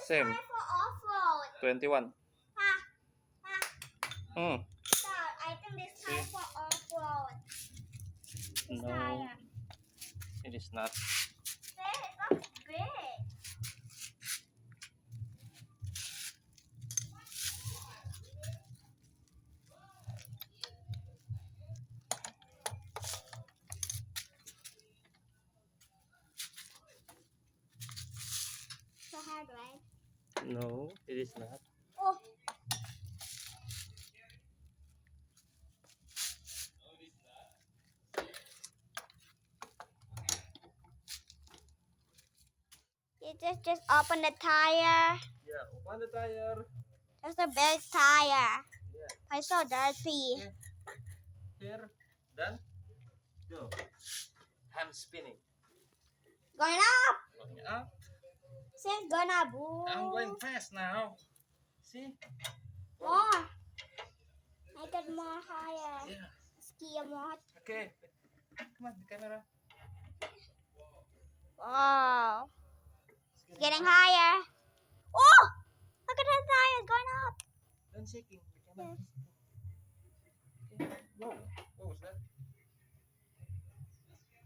Same. Time for off-road. 21. Dad, I think this time for off-road. No, it is not. See, it looks big. So hard, right? No, it is not. Oh. You just open the tire. Yeah, open the tire. There's a big tire. Yeah. I so dirty. Here, done. Go. Hand spinning. Going up. Going up. See, it's gonna boom. I'm going fast now. See? More. I got more higher. Yeah. Ski more. Okay. Come on, the camera. Wow. It's getting higher. Oh! Look at that tire going up. Don't shaking the camera. Okay. Whoa. What was that?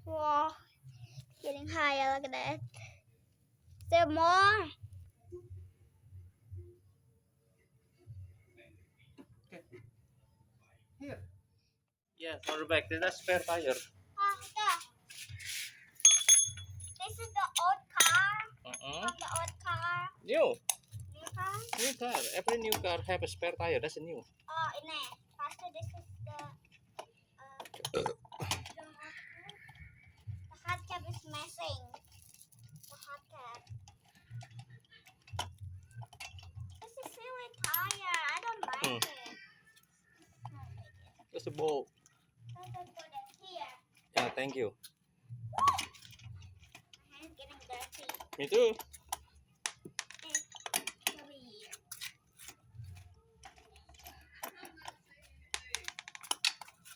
Wow. Getting higher. Look at that. Still more. Okay. Here. Yeah, for the back. That's spare tire. Look. This is the old car. From the old car. New. New car. New car. Every new car have a spare tire. That's a new. Oh, in there. Faster, this is the hot cap is missing. The hot cap. This is silly tire. I don't like it. That's a ball. Let's just put it here. Yeah, thank you. My hand's getting dirty. Me too. Over here.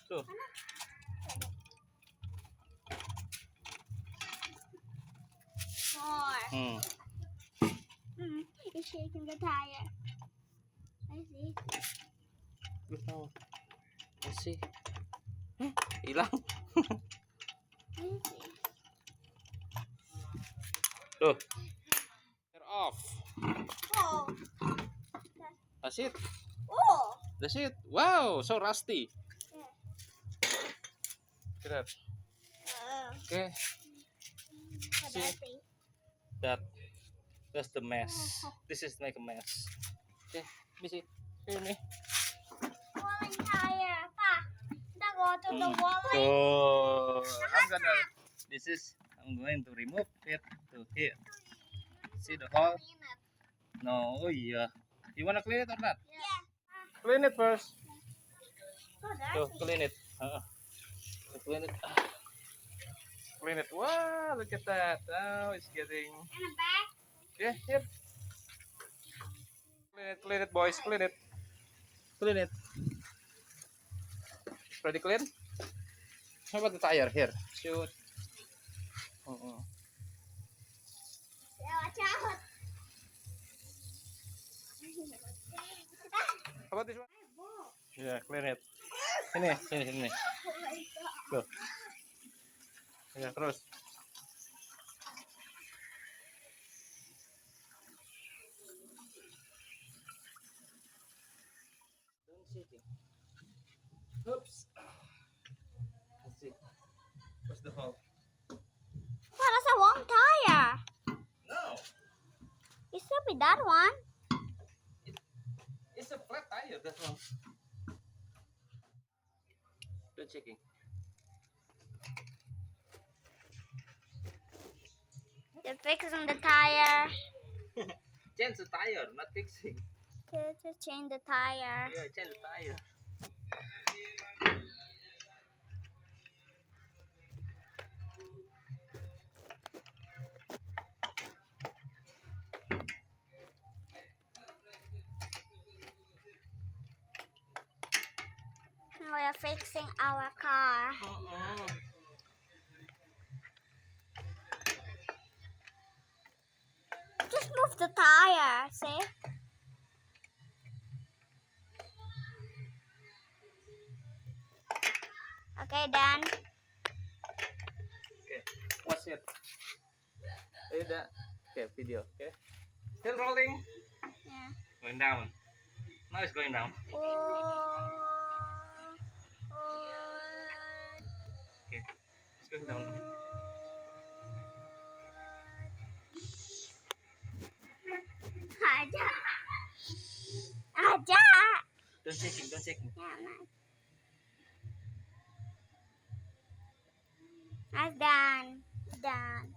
So. More. It's shaking the tire. I see. Look now. Let's see. Hilang. I see. Look. They're off. Oh. That's it. Oh. That's it. Wow, so rusty. Yeah. Look at that. Okay. So See? dirty. That's the mess. This is like a mess. Okay, let me see. Hear me. Wuling tire. Pa, now go to the wuling. So I'm going to remove it to here. See the hole? No, oh yeah. You wanna clean it or not? Yeah. Clean it first. So So dirty. clean it. Clean it. Clean it. Wow, look at that. Now it's getting. And the back. Yeah, here. Clean it, boys. Clean it. Clean it. Ready clean? How about the tire here? Shoot. Yeah, watch out. How about this one? Yeah, clean it. Sini. Oh my God. Go. Yeah, terus. Don't shaking. Oops. Let's see. What's the hole? Wow, that's a long tire. No, It should be that one. it's a flat tire. That one. Don't shaking. They're fixing the tire. Change the tire, not fixing. To change the tire. Yeah, change the tire. We're fixing our car. Just move move the tire, see? Okay, done. Okay, watch it. Okay, video. Okay, still rolling. Yeah. Going down. Now it's going down. Okay, it's going down. Aja. Aja. Don't shake it. Don't shake it. Yeah, nice. Nice, done. Done.